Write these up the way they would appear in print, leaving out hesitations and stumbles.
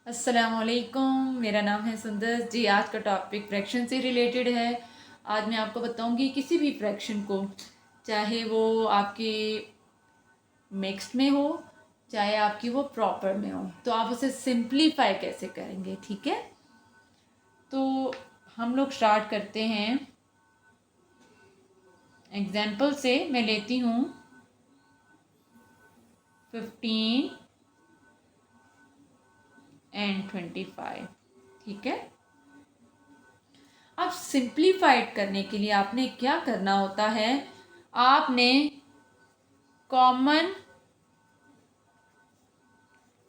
अस्सलामुअलैकुम, मेरा नाम है सुंदर जी। आज का टॉपिक फ्रैक्शन से रिलेटेड है। आज मैं आपको बताऊंगी किसी भी फ्रैक्शन को, चाहे वो आपके मिक्स्ड में हो, चाहे आपकी वो प्रॉपर में हो, तो आप उसे सिंप्लीफाई कैसे करेंगे। ठीक है, तो हम लोग स्टार्ट करते हैं एग्जाम्पल से। मैं लेती हूँ 15 एंड 25। ठीक है, अब सिंप्लीफाइड करने के लिए आपने क्या करना होता है, आपने कॉमन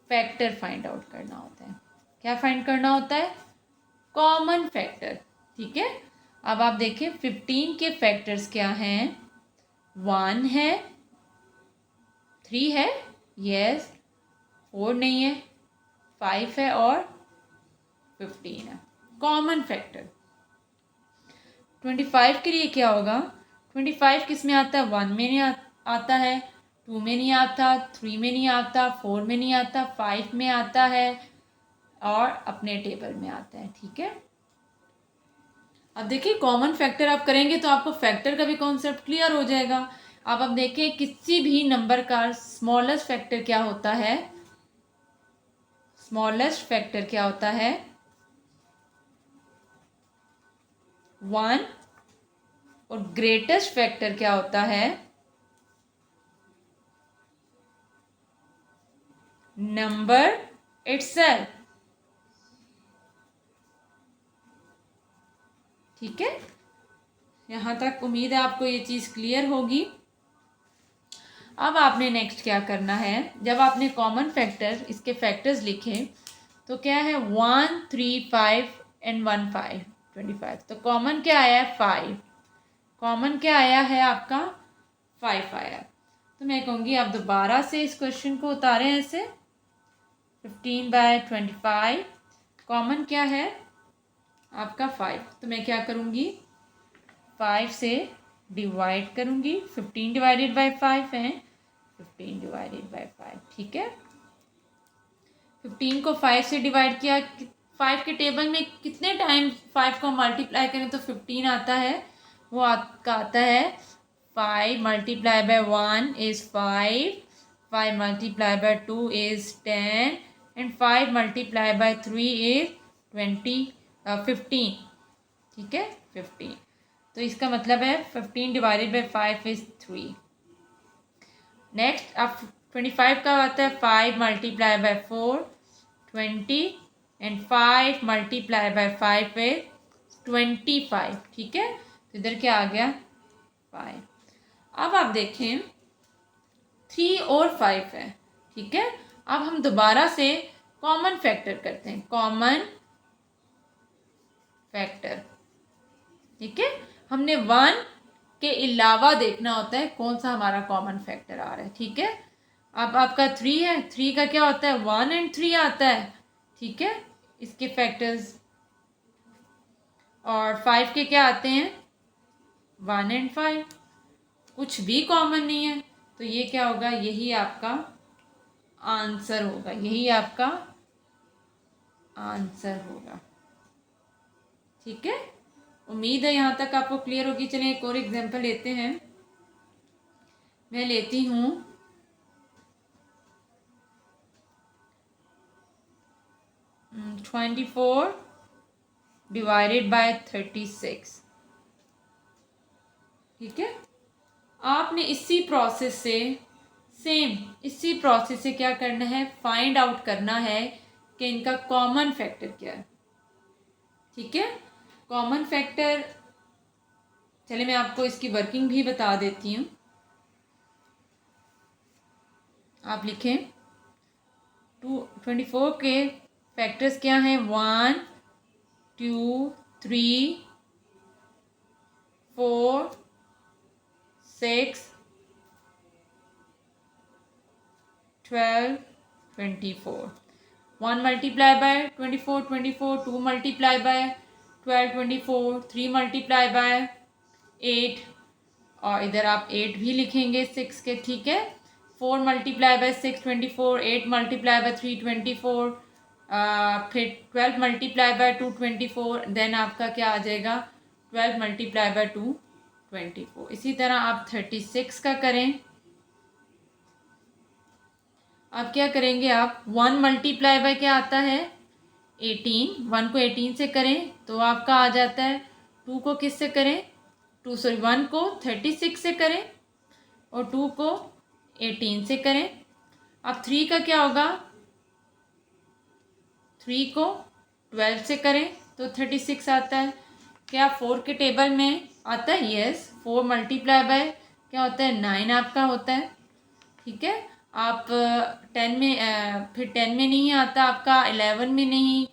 फैक्टर फाइंड आउट करना होता है। क्या फाइंड करना होता है? Common factor. ठीक है, अब आप देखें 15 के फैक्टर्स क्या हैं। 1 है, 3 है, यस, 4 नहीं है, 5 है और 15 है। कॉमन फैक्टर 25 के लिए क्या होगा? 25 किस में आता है? 1 में नहीं आता है, 2 में नहीं आता, 3 में नहीं आता, 4 में नहीं आता, 5 में आता है और अपने टेबल में आता है। ठीक है, अब देखिए कॉमन फैक्टर आप करेंगे तो आपको फैक्टर का भी कॉन्सेप्ट क्लियर हो जाएगा। अब देखें किसी भी नंबर का स्मॉलेस्ट फैक्टर क्या होता है। स्मॉलेस्ट फैक्टर क्या होता है? 1। और ग्रेटेस्ट फैक्टर क्या होता है? Number itself. ठीक है, यहाँ तक उम्मीद है आपको ये चीज़ क्लियर होगी। अब आपने नेक्स्ट क्या करना है, जब आपने कॉमन फैक्टर इसके फैक्टर्स लिखे तो क्या है? 1, 3, 5 एंड 1, 5, 25। तो कॉमन क्या आया है? 5। कॉमन क्या आया है आपका? 5 आया। तो मैं कहूँगी आप दोबारा से इस क्वेश्चन को उतारें ऐसे। 15/25 कॉमन क्या है आपका? 5। तो मैं क्या करूँगी? 5 से डिवाइड करूँगी। 15 डिवाइडेड बाई 5 है 15 डिवाइडेड बाई 5। ठीक है, 15 को 5 से डिवाइड किया, 5 के टेबल में कितने टाइम 5 को मल्टीप्लाई करें तो 15 आता है? वो आपका आता है 5 multiply by 1 is 5, 5 multiply by 2 is 10 and 5 multiply by 3 is 15। ठीक है, 15। तो इसका मतलब है 15 डिवाइडेड बाई 5 इज़ 3। नेक्स्ट अब 25 का आता है 5 multiply by 4 20 and 5 multiply by 5 है 25। ठीक है, तो इधर क्या आ गया? 5। अब आप देखें 3 और 5 है। ठीक है, अब हम दोबारा से कॉमन फैक्टर करते हैं। कॉमन फैक्टर, ठीक है, हमने 1 के अलावा देखना होता है कौन सा हमारा कॉमन फैक्टर आ रहा है। ठीक है, अब आपका 3 है, 3 का क्या होता है? 1 एंड 3 आता है। ठीक है, इसके फैक्टर्स। और 5 के क्या आते हैं? 1 एंड 5। कुछ भी कॉमन नहीं है, तो ये क्या होगा? यही आपका आंसर होगा, यही आपका आंसर होगा। ठीक है, उम्मीद है यहाँ तक आपको क्लियर होगी। चलिए एक और एग्जांपल लेते हैं। मैं लेती हूँ 24 डिवाइडेड बाय 36। ठीक है, आपने इसी प्रोसेस से इसी प्रोसेस से क्या करना है? फाइंड आउट करना है कि इनका कॉमन फैक्टर क्या है। ठीक है, कॉमन फैक्टर, चलिए मैं आपको इसकी वर्किंग भी बता देती हूँ। आप लिखें 24 के फैक्टर्स क्या हैं? 1, 2, 3, 4, 6, 12, 24। 1 multiply by 24, 24, 2 multiply by 12, 24, 3 multiply by 8, और इधर आप 8 भी लिखेंगे 6 के। ठीक है, 4 मल्टीप्लाई बाय 6 24, 8 मल्टीप्लाई बाय 3 24, फिर 12 मल्टीप्लाई बाय 2 24, देन आपका क्या आ जाएगा 12 मल्टीप्लाई बाय 2 24। इसी तरह आप 36 का करें। अब क्या करेंगे आप 1 मल्टीप्लाई बाय क्या आता है 18, 1 को 18 से करें तो आपका आ जाता है 2 को किस से करें 1 को 36 से करें और 2 को 18 से करें। अब 3 का क्या होगा 3 को 12 से करें तो 36 आता है। क्या 4 के टेबल में आता है? यस, 4 मल्टीप्लाई बाय क्या होता है 9 आपका होता है। ठीक है, आप 10 में फिर 10 में नहीं आता आपका, 11 में नहीं,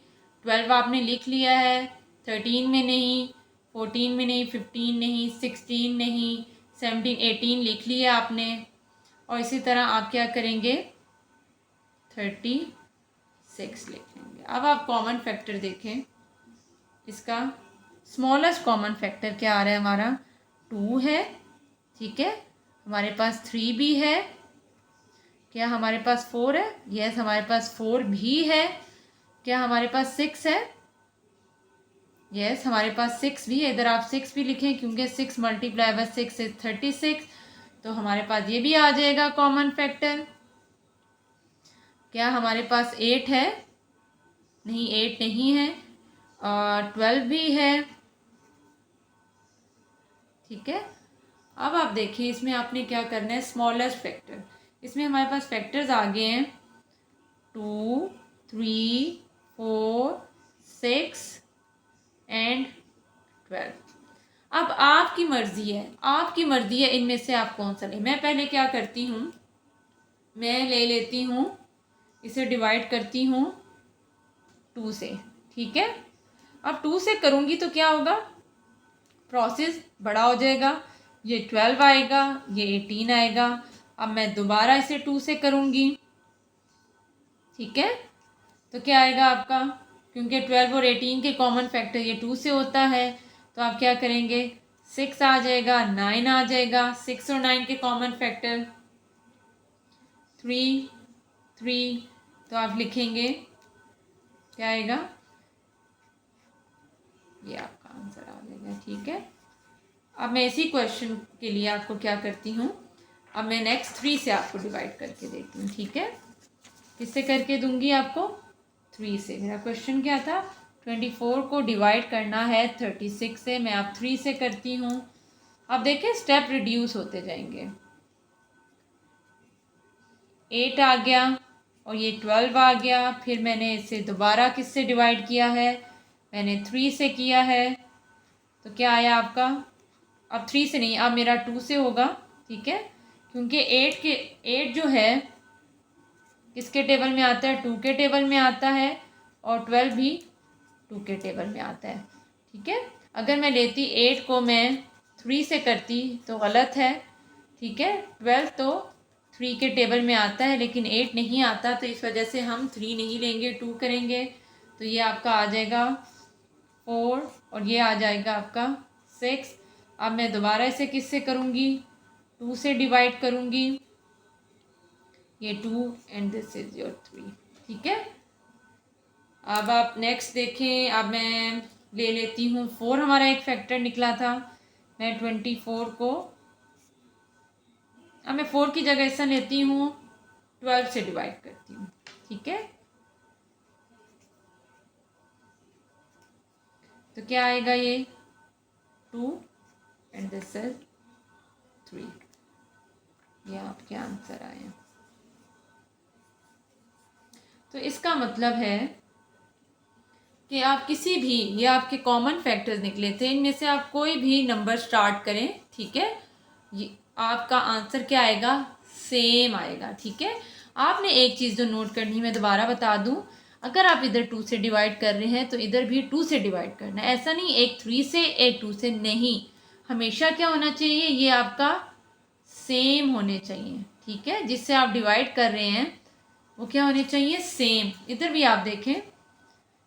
12 आपने लिख लिया है, 13 में नहीं, 14 में नहीं, 15 नहीं, 16 नहीं, 17 18 लिख लिया आपने। और इसी तरह आप क्या करेंगे 36 लिख लेंगे। अब आप कॉमन फैक्टर देखें, इसका स्मॉलेस्ट कॉमन फैक्टर क्या आ रहा है हमारा 2 है। ठीक है, हमारे पास 3 भी है। क्या हमारे पास 4 है? यस, हमारे पास 4 भी है। क्या हमारे पास 6 है? यस, हमारे पास 6 भी है। इधर आप 6 भी लिखें क्योंकि 6 मल्टीप्लाई बाय 6 इज 36, तो हमारे पास ये भी आ जाएगा कॉमन फैक्टर। क्या हमारे पास 8 है? नहीं, 8 नहीं है। और 12 भी है। ठीक है, अब आप देखिए इसमें आपने क्या करना है स्मॉलेस्ट फैक्टर। इसमें हमारे पास फैक्टर्स आ गए हैं 2 3 4 6 एंड 12। अब आपकी मर्जी है, आपकी मर्जी है इनमें से आप कौन सा लें। मैं पहले क्या करती हूँ, मैं ले लेती हूँ, इसे डिवाइड करती हूँ 2 से। ठीक है, अब 2 से करूँगी तो क्या होगा, प्रोसेस बड़ा हो जाएगा, ये 12 आएगा, ये 18 आएगा। अब मैं दोबारा इसे 2 से करूँगी। ठीक है, तो क्या आएगा आपका, क्योंकि 12 और 18 के कॉमन फैक्टर ये 2 से होता है, तो आप क्या करेंगे 6 आ जाएगा, 9 आ जाएगा। 6 और 9 के कॉमन फैक्टर 3 3, तो आप लिखेंगे क्या आएगा, ये आपका आंसर आ जाएगा। ठीक है, अब मैं इसी क्वेश्चन के लिए आपको क्या करती हूँ, अब मैं नेक्स्ट 3 से आपको डिवाइड करके देती हूँ। ठीक है, किससे करके दूंगी आपको 3 से। मेरा क्वेश्चन क्या था 24 को डिवाइड करना है 36 से, मैं अब 3 से करती हूँ। अब देखें स्टेप रिड्यूस होते जाएंगे, 8 आ गया और ये 12 आ गया। फिर मैंने इसे दोबारा किससे डिवाइड किया है, मैंने 3 से किया है, तो क्या आया आपका, अब 3 से नहीं, अब मेरा 2 से होगा। ठीक है, क्योंकि 8 जो है किसके टेबल में आता है 2 के टेबल में आता है, और 12 भी 2 के टेबल में आता है। ठीक है, अगर मैं लेती 8 को मैं 3 से करती तो गलत है। ठीक है, 12 तो 3 के टेबल में आता है लेकिन 8 नहीं आता, तो इस वजह से हम 3 नहीं लेंगे, 2 करेंगे। तो ये आपका आ जाएगा 4 और ये आ जाएगा आपका 6। अब मैं दोबारा इसे किससे करूँगी 2 से डिवाइड करूँगी, ये 2 एंड दिस इज योर 3। ठीक है, अब आप नेक्स्ट देखें, अब मैं ले लेती हूँ 4, हमारा एक फैक्टर निकला था। मैं 24 को, अब मैं 4 की जगह ऐसा लेती हूँ 12 से डिवाइड करती हूँ। ठीक है, तो क्या आएगा ये 2 एंड दिस इज 3। ये आपके आंसर आए। तो इसका मतलब है कि आप किसी भी, ये आपके कॉमन फैक्टर्स निकले थे, इनमें से आप कोई भी नंबर स्टार्ट करें। ठीक है, ये आपका आंसर क्या आएगा, सेम आएगा। ठीक है, आपने एक चीज़ जो नोट करनी है मैं दोबारा बता दूं, अगर आप इधर 2 से डिवाइड कर रहे हैं तो इधर भी 2 से डिवाइड करना है। ऐसा नहीं एक 3 से एक 2 से, नहीं, हमेशा क्या होना चाहिए, ये आपका सेम होने चाहिए। ठीक है, जिससे आप डिवाइड कर रहे हैं वो क्या होने चाहिए, सेम। इधर भी आप देखें,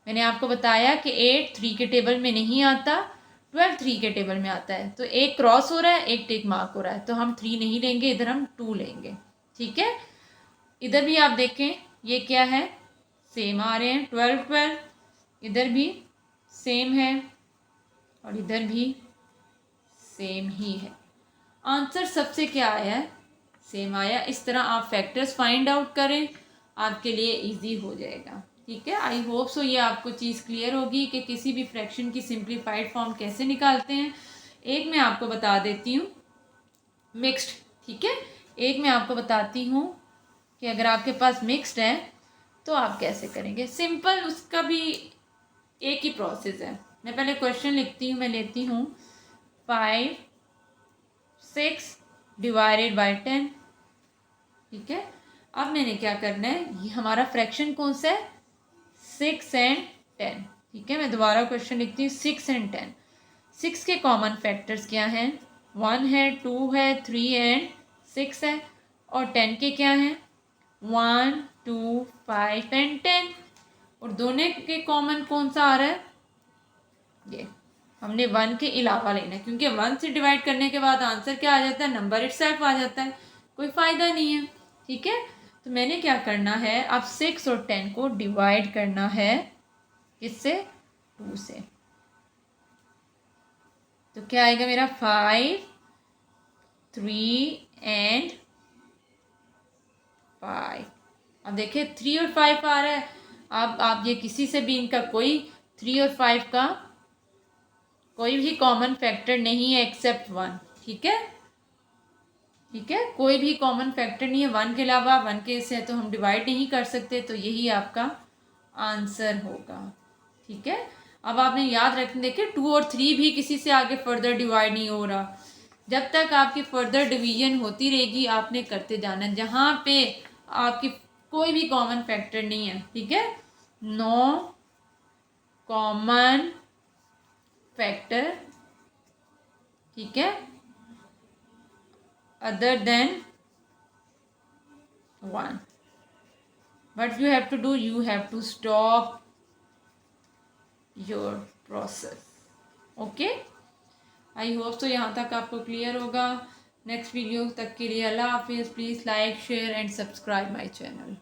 मैंने आपको बताया कि 8 3 के टेबल में नहीं आता, 12 3 के टेबल में आता है, तो एक क्रॉस हो रहा है, एक टिक मार्क हो रहा है, तो हम 3 नहीं लेंगे, इधर हम 2 लेंगे। ठीक है, इधर भी आप देखें ये क्या है सेम आ रहे हैं, 12 12, इधर भी सेम है और इधर भी सेम ही है। आंसर सबसे क्या आया है, सेम आया। इस तरह आप फैक्टर्स फाइंड आउट करें, आपके लिए इजी हो जाएगा। ठीक है, आई होप सो ये आपको चीज़ क्लियर होगी कि किसी भी फ्रैक्शन की सिंप्लीफाइड फॉर्म कैसे निकालते हैं। एक मैं आपको बता देती हूँ मिक्स्ड, ठीक है, एक मैं आपको बताती हूँ कि अगर आपके पास मिक्स्ड है तो आप कैसे करेंगे। सिंपल, उसका भी एक ही प्रोसेस है। मैं पहले क्वेश्चन लिखती हूँ, मैं लेती हूँ 5 6 डिवाइडेड बाय 10। ठीक है, अब मैंने क्या करना है, ये हमारा फ्रैक्शन कौन सा है, 6 और 10। ठीक है, मैं दोबारा क्वेश्चन लिखती हूँ 6 और 10। 6 के कॉमन फैक्टर्स क्या हैं, 1 है, 2 है, 3 और 6 है। और 10 के क्या हैं, 1 2 5 और 10। और दोनों के कॉमन कौन सा आ रहा है, ये हमने 1 के अलावा लेना है, क्योंकि 1 से डिवाइड करने के बाद आंसर क्या आ जाता है, नंबर इटसेल्फ आ जाता है, कोई फ़ायदा नहीं है। ठीक है, तो मैंने क्या करना है, अब 6 और 10 को डिवाइड करना है, किससे, 2 से। तो क्या आएगा मेरा, 5 3 और 5। अब देखिए 3 और 5 आ रहा है। अब आप ये किसी से भी इनका कोई 3 और 5 का कोई भी कॉमन फैक्टर नहीं है एक्सेप्ट 1। ठीक है, ठीक है, कोई भी कॉमन फैक्टर नहीं है 1 के अलावा। 1 के से तो हम डिवाइड नहीं कर सकते, तो यही आपका आंसर होगा। ठीक है, अब आपने याद रखना, देखिए 2 और 3 भी किसी से आगे फर्दर डिवाइड नहीं हो रहा। जब तक आपकी फर्दर डिवीजन होती रहेगी आपने करते जाना, जहाँ पे आपकी कोई भी कॉमन फैक्टर नहीं है। ठीक है, नो कॉमन फैक्टर, ठीक है, other than 1. What you have to do, you have to stop your process. Okay, I hope तो यहाँ तक आपको क्लियर होगा। नेक्स्ट वीडियो तक के लिए अल्लाह हाफिज़। Please like share and subscribe my channel.